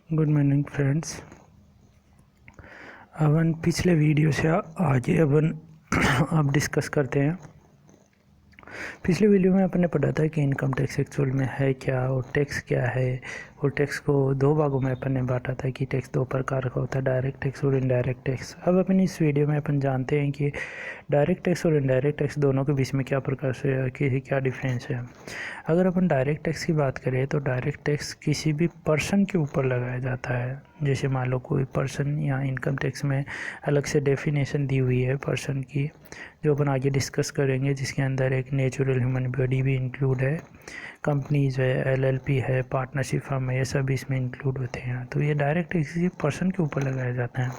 Good morning friends. अपन पिछले video से आगे अपन अब डिस्कस करते हैं। पिछले वीडियो में अपन ने पढ़ा था कि इनकम टैक्स एक्चुअल में है क्या और टैक्स क्या है, और टैक्स को दो भागों में अपन ने बांटा था कि टैक्स दो प्रकार का होता है, डायरेक्ट टैक्स और इनडायरेक्ट टैक्स। अब अपन इस वीडियो में अपन जानते हैं कि डायरेक्ट टैक्स और इनडायरेक्ट टैक्स दोनों के बीच में क्या प्रकार से क्या डिफरेंस है। अगर अपन डायरेक्ट टैक्स की बात करें तो डायरेक्ट टैक्स किसी भी पर्सन के ऊपर लगाया जाता है। जैसे मान लो कोई पर्सन, यहाँ इनकम टैक्स में अलग से डेफिनेशन दी हुई है पर्सन की, जो अपन आगे डिस्कस करेंगे, जिसके अंदर एक नेचुरल ह्यूमन बॉडी भी इंक्लूड है, कंपनीज है, एलएलपी है, पार्टनरशिप फर्म है, ये सब इसमें इंक्लूड होते हैं। तो ये डायरेक्ट टैक्स किसी पर्सन के ऊपर लगाया जाता है,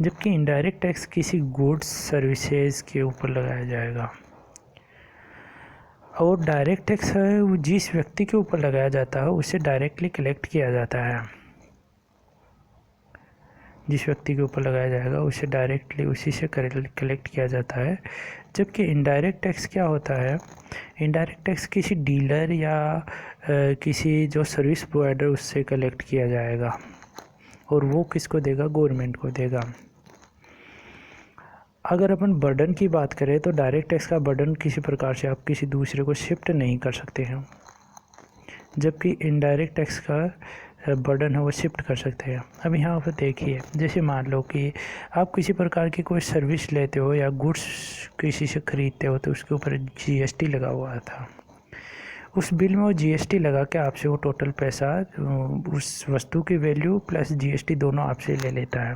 जबकि इनडायरेक्ट टैक्स किसी गुड्स सर्विसेज के ऊपर लगाया जाएगा। और डायरेक्ट टैक्स है वो जिस व्यक्ति के ऊपर लगाया जाता है उससे डायरेक्टली कलेक्ट किया जाता है। जिस व्यक्ति के ऊपर लगाया जाएगा उससे डायरेक्टली उसी से कलेक्ट किया जाता है। जबकि इनडायरेक्ट टैक्स क्या होता है, इनडायरेक्ट टैक्स किसी डीलर या किसी जो सर्विस प्रोवाइडर उससे कलेक्ट किया जाएगा, और वो किसको देगा, गवर्नमेंट को देगा। अगर अपन बर्डन की बात करें तो डायरेक्ट टैक्स का बर्डन किसी प्रकार से आप किसी दूसरे को शिफ्ट नहीं कर सकते हैं, जबकि इनडायरेक्ट टैक्स का बर्डन है वो शिफ्ट कर सकते हैं। अब यहाँ पर देखिए, जैसे मान लो कि आप किसी प्रकार की कोई सर्विस लेते हो या गुड्स किसी से ख़रीदते हो, तो उसके ऊपर जीएसटी लगा हुआ था। उस बिल में वो जीएसटी लगा के आपसे वो टोटल पैसा, उस वस्तु की वैल्यू प्लस जीएसटी दोनों आपसे ले लेता है,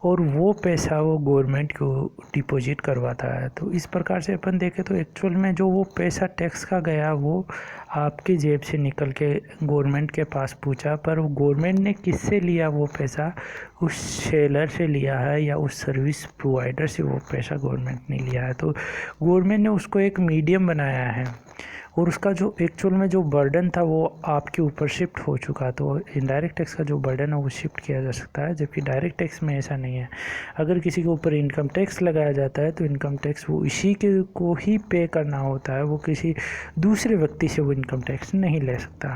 और वो पैसा वो गवर्नमेंट को डिपॉजिट करवाता है। तो इस प्रकार से अपन देखें तो एक्चुअल में जो वो पैसा टैक्स का गया वो आपकी जेब से निकल के गवर्नमेंट के पास पूछा, पर वो गवर्नमेंट ने किससे लिया वो पैसा, उस सेलर से लिया है या उस सर्विस प्रोवाइडर से वो पैसा गवर्नमेंट ने लिया है। तो गवर्नमेंट ने उसको एक मीडियम बनाया है, और उसका जो एक्चुअल में जो बर्डन था वो आपके ऊपर शिफ्ट हो चुका। तो इनडायरेक्ट टैक्स का जो बर्डन है वो शिफ्ट किया जा सकता है, जबकि डायरेक्ट टैक्स में ऐसा नहीं है। अगर किसी के ऊपर इनकम टैक्स लगाया जाता है तो इनकम टैक्स वो इसी के को ही पे करना होता है, वो किसी दूसरे व्यक्ति से वो इनकम टैक्स नहीं ले सकता।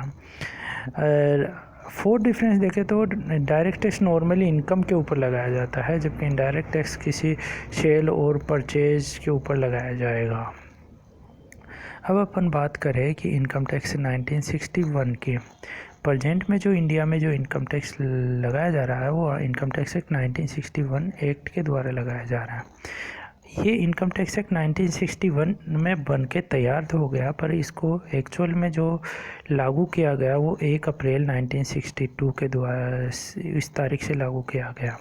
और फोर्थ डिफरेंस देखें तो डायरेक्ट टैक्स नॉर्मली इनकम के ऊपर लगाया जाता है, जबकि इनडायरेक्ट टैक्स किसी सेल और परचेज के ऊपर लगाया जाएगा। अब अपन बात करें कि इनकम टैक्स 1961 की प्रेजेंट में जो इंडिया में जो इनकम टैक्स लगाया जा रहा है वो इनकम टैक्स एक्ट 1961 एक्ट के द्वारा लगाया जा रहा है। ये इनकम टैक्स एक्ट 1961 में बन के तैयार तो हो गया, पर इसको एक्चुअल में जो लागू किया गया वो 1 अप्रैल 1962 के द्वारा इस तारीख से लागू किया गया,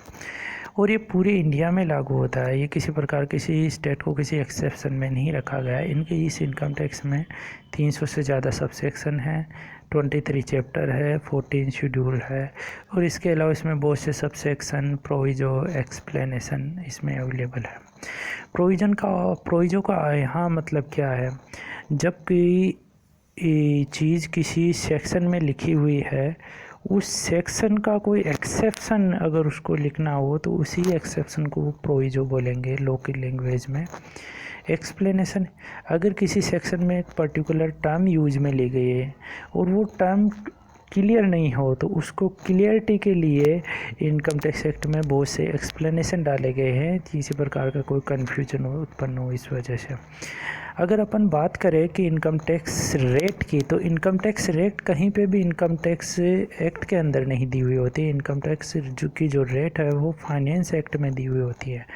और ये पूरे इंडिया में लागू होता है। ये किसी प्रकार किसी स्टेट को किसी एक्सेप्शन में नहीं रखा गया है। इनके इस इनकम टैक्स में 300 से ज़्यादा सब सेक्शन है, 23 चैप्टर है, 14 शेड्यूल है, और इसके अलावा इसमें बहुत से सब सेक्शन, प्रोविजो, एक्सप्लेनेशन इसमें अवेलेबल है। प्रोविजो का यहाँ मतलब क्या है, जब कोई चीज़ किसी सेक्शन में लिखी हुई है, उस सेक्शन का कोई एक्सेप्शन अगर उसको लिखना हो तो उसी एक्सेप्शन को वो प्रोविजो बोलेंगे लोकल लैंग्वेज में। एक्सप्लेनेशन, अगर किसी सेक्शन में एक पर्टिकुलर टर्म यूज में ली गई है और वो टर्म क्लियर नहीं हो तो उसको क्लियरिटी के लिए इनकम टैक्स एक्ट में बहुत से एक्सप्लेनेशन डाले गए हैं, किसी प्रकार का कोई कन्फ्यूजन उत्पन्न हो इस वजह से। अगर अपन बात करें कि इनकम टैक्स रेट की, तो इनकम टैक्स रेट कहीं पे भी इनकम टैक्स एक्ट के अंदर नहीं दी हुई होती। इनकम टैक्स जो रेट है वो फाइनेंस एक्ट में दी हुई होती है,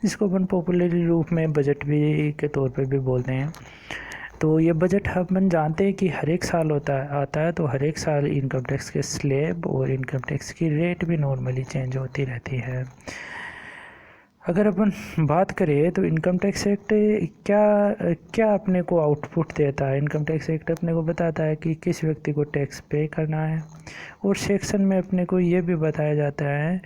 जिसको अपन पॉपुलर रूप में बजट भी के तौर पे भी बोलते हैं। तो ये बजट अपन जानते हैं कि हर एक साल आता है, तो हर एक साल इनकम टैक्स के स्लैब और इनकम टैक्स की रेट भी नॉर्मली चेंज होती रहती है। अगर अपन बात करें तो इनकम टैक्स एक्ट क्या अपने को आउटपुट देता है। इनकम टैक्स एक्ट अपने को बताता है कि किस व्यक्ति को टैक्स पे करना है, और सेक्शन में अपने को ये भी बताया जाता है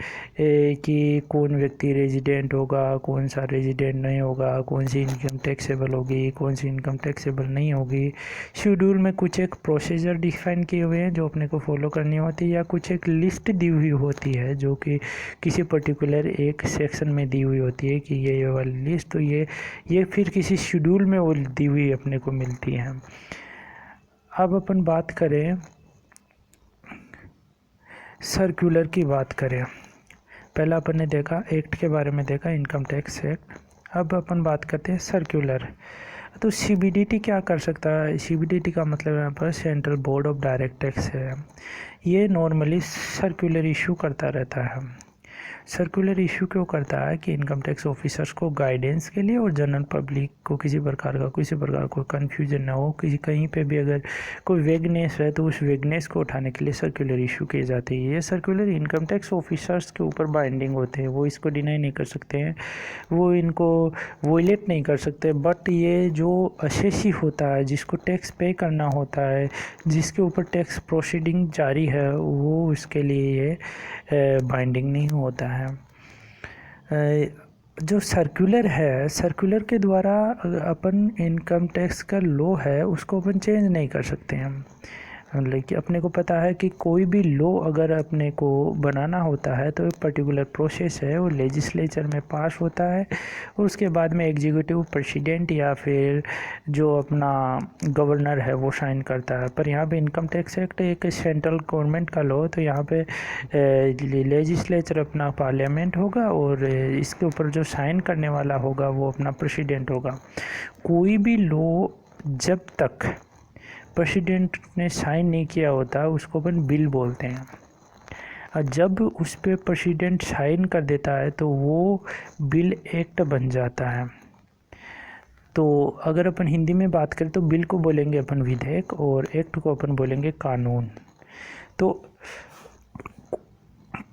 कि कौन व्यक्ति रेजिडेंट होगा, कौन सा रेजिडेंट नहीं होगा, कौन सी इनकम टैक्सेबल होगी, कौन सी इनकम टैक्सेबल नहीं होगी। शेड्यूल में कुछ एक प्रोसीजर डिफाइन किए हुए हैं जो अपने को फॉलो करनी होती है, या कुछ एक लिस्ट दी हुई होती है जो कि किसी पर्टिकुलर एक सेक्शन में दी हुई होती है कि ये वाली लिस्ट, तो ये फिर किसी शेड्यूल में वो दी हुई अपने को मिलती है। अब अपन बात करें सर्कुलर की बात करें, पहला अपन ने देखा एक्ट के बारे में देखा, इनकम टैक्स एक्ट। अब अपन बात करते हैं सर्कुलर। तो सीबीडीटी क्या कर सकता है? सीबीडीटी का मतलब यहाँ पर central board of direct tax है। ये नॉर्मली सर्कुलर इशू करता रहता है। सर्कुलर इशू क्यों करता है? कि इनकम टैक्स ऑफिसर्स को गाइडेंस के लिए और जनरल पब्लिक को किसी प्रकार का कोई कन्फ्यूजन ना हो, कहीं पे भी अगर कोई वेगनेस है तो उस वेगनेस को उठाने के लिए सर्कुलर इशू किए जाते हैं। ये सर्कुलर इनकम टैक्स ऑफिसर्स के ऊपर बाइंडिंग होते हैं, वो इसको डिनाई नहीं कर सकते हैं, वो इनको वोलेट नहीं कर सकते। बट ये जो असेसी होता है, जिसको टैक्स पे करना होता है, जिसके ऊपर टैक्स प्रोसीडिंग जारी है, वो उसके लिए ये बाइंडिंग नहीं होता है। जो सर्कुलर है, सर्कुलर के द्वारा अपन इनकम टैक्स का लॉ है उसको अपन चेंज नहीं कर सकते हैं। लेकिन अपने को पता है कि कोई भी लॉ अगर अपने को बनाना होता है तो एक पर्टिकुलर प्रोसेस है, वो लेजिस्लेचर में पास होता है और उसके बाद में एग्जीक्यूटिव प्रेसिडेंट या फिर जो अपना गवर्नर है वो साइन करता है। पर यहाँ पे इनकम टैक्स एक्ट एक सेंट्रल गवर्नमेंट का लॉ, तो यहाँ पे लेजिस्लेचर अपना पार्लियामेंट होगा और इसके ऊपर जो साइन करने वाला होगा वो अपना प्रेसिडेंट होगा। कोई भी लॉ जब तक प्रेसिडेंट ने साइन नहीं किया होता उसको अपन बिल बोलते हैं, और जब उस पर प्रेसिडेंट साइन कर देता है तो वो बिल एक्ट बन जाता है। तो अगर अपन हिंदी में बात करें तो बिल को बोलेंगे अपन विधेयक और एक्ट को अपन बोलेंगे कानून। तो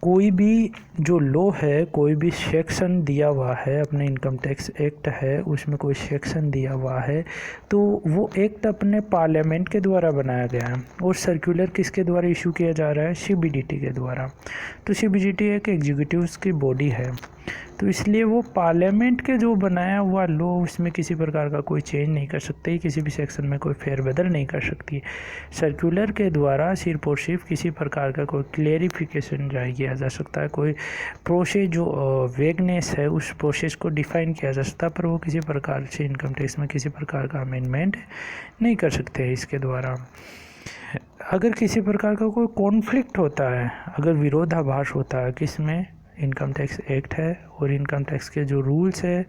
कोई भी जो लॉ है, कोई भी सेक्शन दिया हुआ है, अपने इनकम टैक्स एक्ट है उसमें कोई सेक्शन दिया हुआ है, तो वो एक्ट अपने पार्लियामेंट के द्वारा बनाया गया है। और सर्कुलर किसके द्वारा इशू किया जा रहा है? सीबीडीटी के द्वारा। तो सीबीडीटी एक एग्जीक्यूटिव की बॉडी है, तो इसलिए वो पार्लियामेंट के जो बनाया हुआ लॉ उसमें किसी प्रकार का कोई चेंज नहीं कर सकती, किसी भी सेक्शन में कोई फेरबदल नहीं कर सकती। सर्कुलर के द्वारा सिर्फ और सिर्फ किसी प्रकार का कोई क्लेरिफिकेशन जारी किया जा सकता है, कोई प्रोसेस जो वेगनेस है उस प्रोसेस को डिफाइन किया जा सकता है, पर वो किसी प्रकार से इनकम टैक्स में किसी प्रकार का अमेंडमेंट नहीं कर सकते हैं इसके द्वारा। अगर किसी प्रकार का कोई कॉन्फ्लिक्ट होता है, अगर विरोधाभास होता है किसमें? इनकम टैक्स एक्ट है और इनकम टैक्स के जो रूल्स है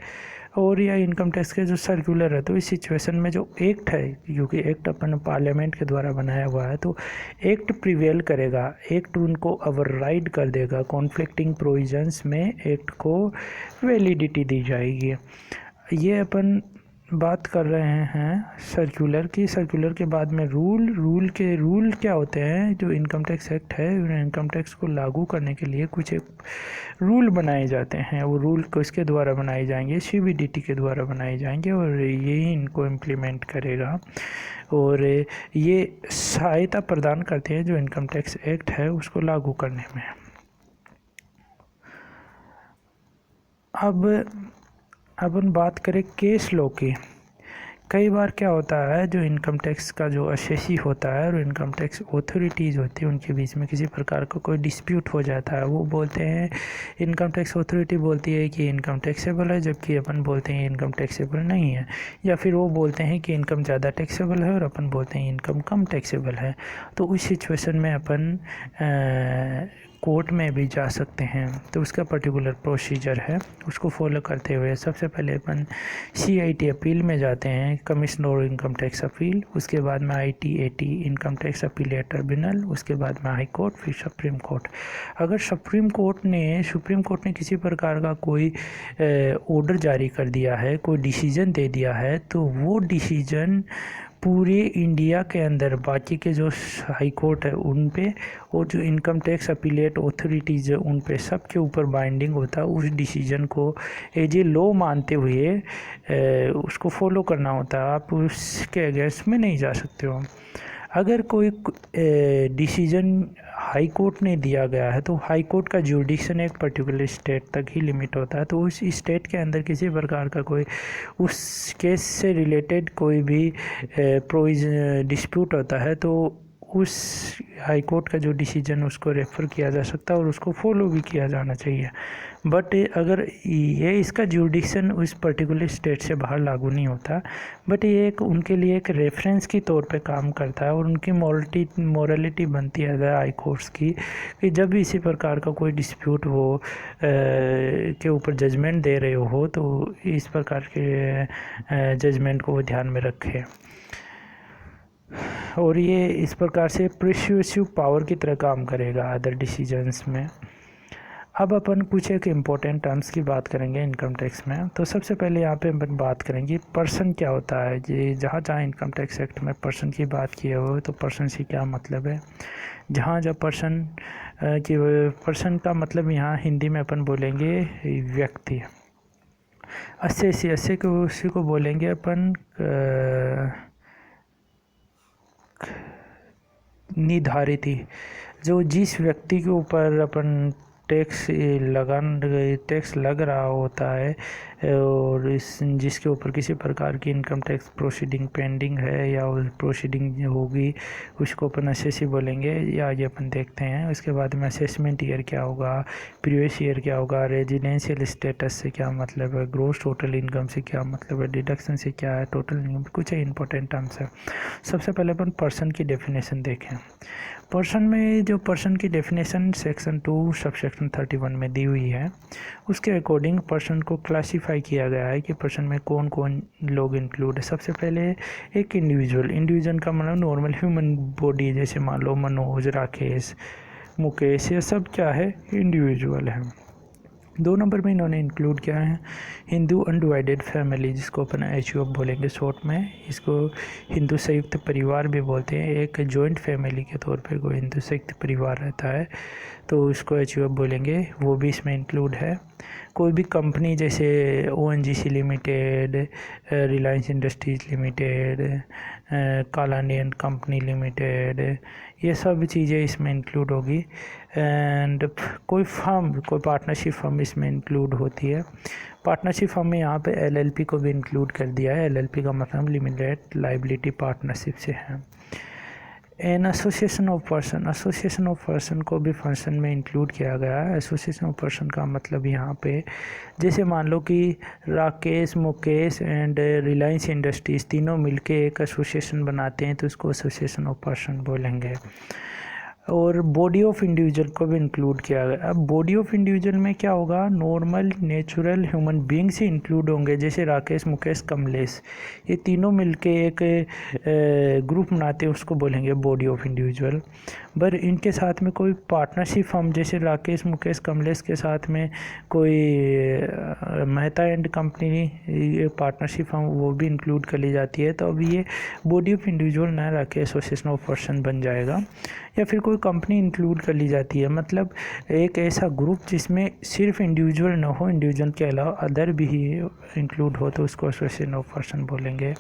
और या इनकम टैक्स के जो सर्कुलर है, तो इस सिचुएशन में जो एक्ट है, क्योंकि एक्ट अपन पार्लियामेंट के द्वारा बनाया हुआ है, तो एक्ट प्रिवेल करेगा, एक्ट उनको ओवरराइड कर देगा। कॉन्फ्लिक्टिंग प्रोविजंस में एक्ट को वैलिडिटी दी जाएगी। ये अपन बात कर रहे हैं सर्कुलर की। सर्कुलर के बाद में रूल क्या होते हैं? जो इनकम टैक्स एक्ट है, इनकम टैक्स को लागू करने के लिए कुछ एक रूल बनाए जाते हैं। वो रूल किसके द्वारा बनाए जाएंगे? सीबीडीटी के द्वारा बनाए जाएंगे और यही इनको इम्प्लीमेंट करेगा और ये सहायता प्रदान करते हैं जो इनकम टैक्स एक्ट है उसको लागू करने में। अब अपन बात करें केस लॉ की। कई बार क्या होता है, जो इनकम टैक्स का जो असेसी होता है और इनकम टैक्स अथॉरिटीज़ होती है उनके बीच में किसी प्रकार का कोई डिस्प्यूट हो जाता है। वो बोलते हैं, इनकम टैक्स अथॉरिटी बोलती है कि इनकम टैक्सेबल है, जबकि अपन बोलते हैं इनकम टैक्सेबल नहीं है, या फिर वो बोलते हैं कि इनकम ज़्यादा टैक्सेबल है और अपन बोलते हैं इनकम कम टैक्सेबल है। तो उस सिचुएशन में अपन कोर्ट में भी जा सकते हैं। तो उसका पर्टिकुलर प्रोसीजर है, उसको फॉलो करते हुए सबसे पहले अपन CIT अपील में जाते हैं, कमिश्नर इनकम टैक्स अपील, उसके बाद में ITAT income tax appellate tribunal, उसके बाद में हाई कोर्ट, फिर सुप्रीम कोर्ट। अगर सुप्रीम कोर्ट ने किसी प्रकार का कोई ऑर्डर जारी कर दिया है, कोई डिसीजन दे दिया है, तो वो डिसीजन पूरे इंडिया के अंदर बाकी के जो हाई कोर्ट है उन पे और जो इनकम टैक्स अपीलेट अथॉरिटीज़ है उन पे सब के ऊपर बाइंडिंग होता है। उस डिसीजन को एज ए लॉ मानते हुए उसको फॉलो करना होता है, आप उसके अगेंस्ट में नहीं जा सकते हो। अगर कोई डिसीजन हाई कोर्ट ने दिया गया है तो हाई कोर्ट का जुडिक्शन एक पर्टिकुलर स्टेट तक ही लिमिट होता है, तो उस स्टेट के अंदर किसी प्रकार का कोई उस केस से रिलेटेड कोई भी डिस्प्यूट होता है तो उस हाई कोर्ट का जो डिसीजन उसको रेफ़र किया जा सकता है और उसको फॉलो भी किया जाना चाहिए। बट अगर ये इसका जुरिडिक्शन उस पर्टिकुलर स्टेट से बाहर लागू नहीं होता, बट ये एक उनके लिए एक रेफरेंस की तौर पे काम करता है और उनकी मोरालिटी बनती है अदर हाई कोर्ट्स की कि जब भी इसी प्रकार का कोई डिस्प्यूट हो के ऊपर जजमेंट दे रहे हो तो इस प्रकार के जजमेंट को वो ध्यान में रखें। और ये इस प्रकार से प्रिस्यूसिव पावर की तरह काम करेगा अदर डिसीजंस में। अब अपन कुछ एक इम्पोर्टेंट टर्म्स की बात करेंगे इनकम टैक्स में। तो सबसे पहले यहाँ पे अपन बात करेंगे पर्सन क्या होता है। जी, जहाँ जहाँ इनकम टैक्स एक्ट में पर्सन की बात किए हुए तो पर्सन से क्या मतलब है। जहाँ जब पर्सन का मतलब यहाँ हिंदी में अपन बोलेंगे व्यक्ति। अस्से को उसी को बोलेंगे अपन निर्धारित ही, जो जिस व्यक्ति के ऊपर अपन टैक्स लग रहा होता है और जिसके ऊपर किसी प्रकार की इनकम टैक्स प्रोसीडिंग पेंडिंग है या प्रोसीडिंग होगी उसको अपन असेसी बोलेंगे। या आगे अपन देखते हैं। उसके बाद में असेसमेंट ईयर क्या होगा, प्रीवियस ईयर क्या होगा, रेजिडेंशियल स्टेटस से क्या मतलब है, ग्रॉस टोटल इनकम से क्या मतलब है, डिडक्शन से क्या है, टोटल इनकम, कुछ इंपॉर्टेंट टर्म्स है। सबसे पहले अपन पर्सन की डेफिनेशन देखें। पर्सन में जो पर्सन की डेफिनेशन सेक्शन 2 सबसेक्शन 31 में दी हुई है, उसके अकॉर्डिंग पर्सन को क्लासिफाई किया गया है कि पर्सन में कौन कौन लोग इंक्लूड है। सबसे पहले एक इंडिविजुअल का मतलब नॉर्मल ह्यूमन बॉडी, जैसे मान लो मनोज, राकेश, मुकेश, ये सब क्या है, इंडिविजुअल है। 2 नंबर में इन्होंने इंक्लूड किया है हिंदू अनडिवाइडेड फैमिली, जिसको अपन HUF बोलेंगे शॉर्ट में। इसको हिंदू संयुक्त परिवार भी बोलते हैं। एक जॉइंट फैमिली के तौर पे कोई हिंदू संयुक्त परिवार रहता है तो उसको HUF बोलेंगे, वो भी इसमें इंक्लूड है। कोई भी कंपनी जैसे ONGC limited, Reliance industries limited, Kalani company limited, ये सब चीज़ें इसमें इंक्लूड होगी। एंड कोई पार्टनरशिप फर्म इसमें इंक्लूड होती है। पार्टनरशिप फर्म में यहाँ पे LLP को भी इंक्लूड कर दिया है। LLP का मतलब लिमिटेड लाइबिलिटी पार्टनरशिप से है। एन एसोसिएशन ऑफ पर्सन को भी फंक्शन में इंक्लूड किया गया है। एसोसिएशन ऑफ पर्सन का मतलब यहाँ पे जैसे मान लो कि राकेश, मुकेश एंड रिलायंस इंडस्ट्रीज़ तीनों मिलके एक एसोसिएशन बनाते हैं तो इसको एसोसिएशन ऑफ पर्सन बोलेंगे। और बॉडी ऑफ इंडिविजुअल को भी इंक्लूड किया गया। अब बॉडी ऑफ इंडिविजुअल में क्या होगा, नॉर्मल नेचुरल ह्यूमन बीइंग से इंक्लूड होंगे, जैसे राकेश, मुकेश, कमलेश, ये तीनों मिलके एक ग्रुप बनाते हैं, उसको बोलेंगे बॉडी ऑफ इंडिविजुअल। पर इनके साथ में कोई पार्टनरशिप फर्म, जैसे राकेश, मुकेश, कमलेश के साथ में कोई मेहता एंड कंपनी, ये पार्टनरशिप फर्म, वो भी इंक्लूड कर ली जाती है। तो अब ये बॉडी ऑफ इंडिविजुअल ना रख के एसोसिएशन ऑफ पर्सन बन जाएगा। या फिर कोई कंपनी इंक्लूड कर ली जाती है, मतलब एक ऐसा ग्रुप जिसमें सिर्फ इंडिविजुअल ना हो, इंडिविजुअल के अलावा अदर भी इंक्लूड हो तो उसको एसोसिएशन ऑफ पर्सन बोलेंगे।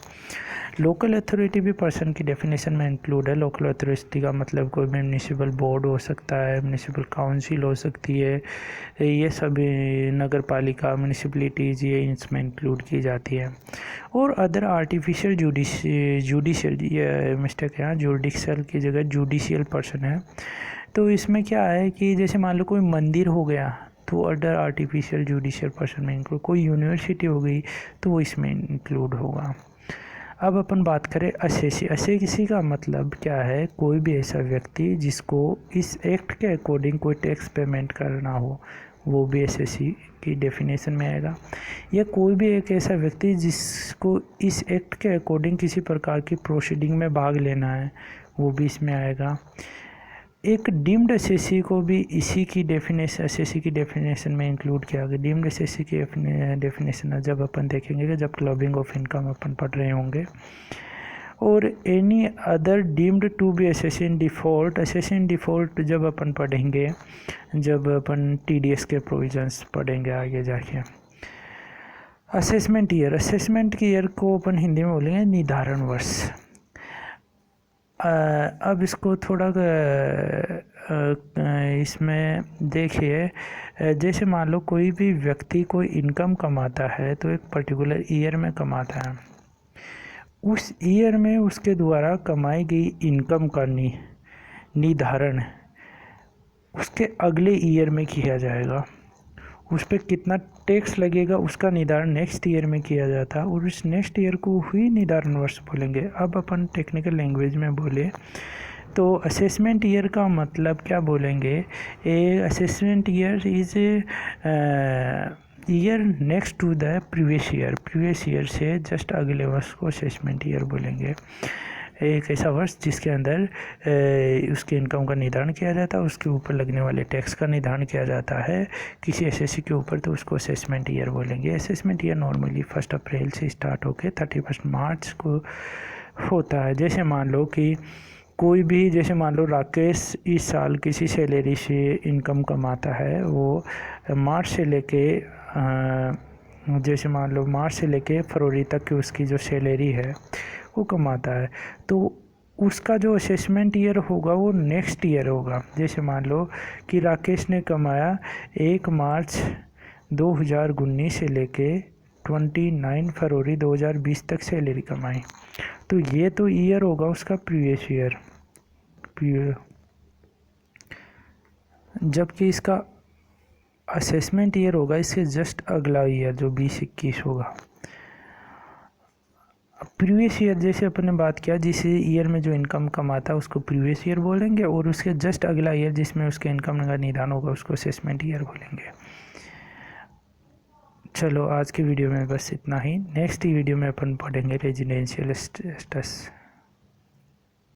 लोकल अथॉरिटी भी पर्सन की डेफिनेशन में इंक्लूड है। लोकल अथॉरिटी का मतलब कोई भी म्यूनिसिपल बोर्ड हो सकता है, म्यूनिसिपल काउंसिल हो सकती है, ये सभी नगर पालिका, म्यूनिसिपलिटीज़, ये इसमें इंक्लूड की जाती है। और अदर आर्टिफिशियल जुडिशियल, ये मिस्टेक है, जुडिशियल की जगह जुडिशियल पर्सन है। तो इसमें क्या है कि जैसे मान लो कोई मंदिर हो गया तो अदर आर्टिफिशियल जुडिशियल पर्सन में इंक्लूड, कोई यूनिवर्सिटी हो गई तो वो इसमें इंक्लूड होगा। अब अपन बात करें असेसी का मतलब क्या है, कोई भी ऐसा व्यक्ति जिसको इस एक्ट के अकॉर्डिंग कोई टैक्स पेमेंट करना हो, वो भी असेसी की डेफिनेशन में आएगा। या कोई भी एक ऐसा व्यक्ति जिसको इस एक्ट के अकॉर्डिंग किसी प्रकार की प्रोसीडिंग में भाग लेना है, वो भी इसमें आएगा। एक डीम्ड असेसी को भी इसी की डेफिनेशन, असेसी की डेफिनेशन में इंक्लूड किया गया। डीम्ड असेसी की डेफिनेशन जब अपन देखेंगे कि जब क्लबिंग ऑफ इनकम अपन पढ़ रहे होंगे। और any other deemed to be assessee in default जब अपन पढ़ेंगे, जब अपन TDS के प्रोविजंस पढ़ेंगे आगे जाके। असेसमेंट ईयर को अपन हिंदी में बोलेंगे निर्धारण वर्ष। अब इसको थोड़ा इसमें देखिए, जैसे मान लो कोई भी व्यक्ति कोई इनकम कमाता है तो एक पर्टिकुलर ईयर में कमाता है, उस ईयर में उसके द्वारा कमाई गई इनकम करनी निर्धारण उसके अगले ईयर में किया जाएगा। उस पर कितना टैक्स लगेगा उसका निर्धारण नेक्स्ट ईयर में किया जाता है और उस नेक्स्ट ईयर को ही निर्धारण वर्ष बोलेंगे। अब अपन टेक्निकल लैंग्वेज में बोले तो असेसमेंट ईयर का मतलब क्या बोलेंगे? A assessment year is year next to the previous year से जस्ट अगले वर्ष को असेसमेंट ईयर बोलेंगे। एक ऐसा वर्ष जिसके अंदर उसके इनकम का निर्धारण किया जाता है, उसके ऊपर लगने वाले टैक्स का निर्धारण किया जाता है किसी एसएससी के ऊपर, तो उसको असेसमेंट ईयर बोलेंगे। असेसमेंट ईयर नॉर्मली 1 अप्रैल से स्टार्ट होकर 31 मार्च को होता है। जैसे मान लो कि कोई भी, जैसे मान लो राकेश इस साल किसी सैलरी से इनकम कमाता है, वो मार्च से लेके जैसे मान लो मार्च से लेके फरवरी तक की उसकी जो सैलरी है वो कमाता है, तो उसका जो असेसमेंट ईयर होगा वो नेक्स्ट ईयर होगा। जैसे मान लो कि राकेश ने कमाया 1 मार्च 2019 से लेके 29 फरवरी 2020 तक सैलरी कमाई, तो ये तो ईयर होगा उसका प्रीवियस ईयर। जबकि इसका असेसमेंट ईयर होगा इससे जस्ट अगला ईयर जो 2021 होगा। प्रीवियस ईयर जैसे अपन ने बात किया, जिस ईयर में जो इनकम कमाता है उसको प्रीवियस ईयर बोलेंगे और उसके जस्ट अगला ईयर जिसमें उसके इनकम का निर्धारण होगा उसको असेसमेंट ईयर बोलेंगे। चलो आज की वीडियो में बस इतना ही। नेक्स्ट वीडियो में अपन पढ़ेंगे रेजिडेंशियल स्टेटस।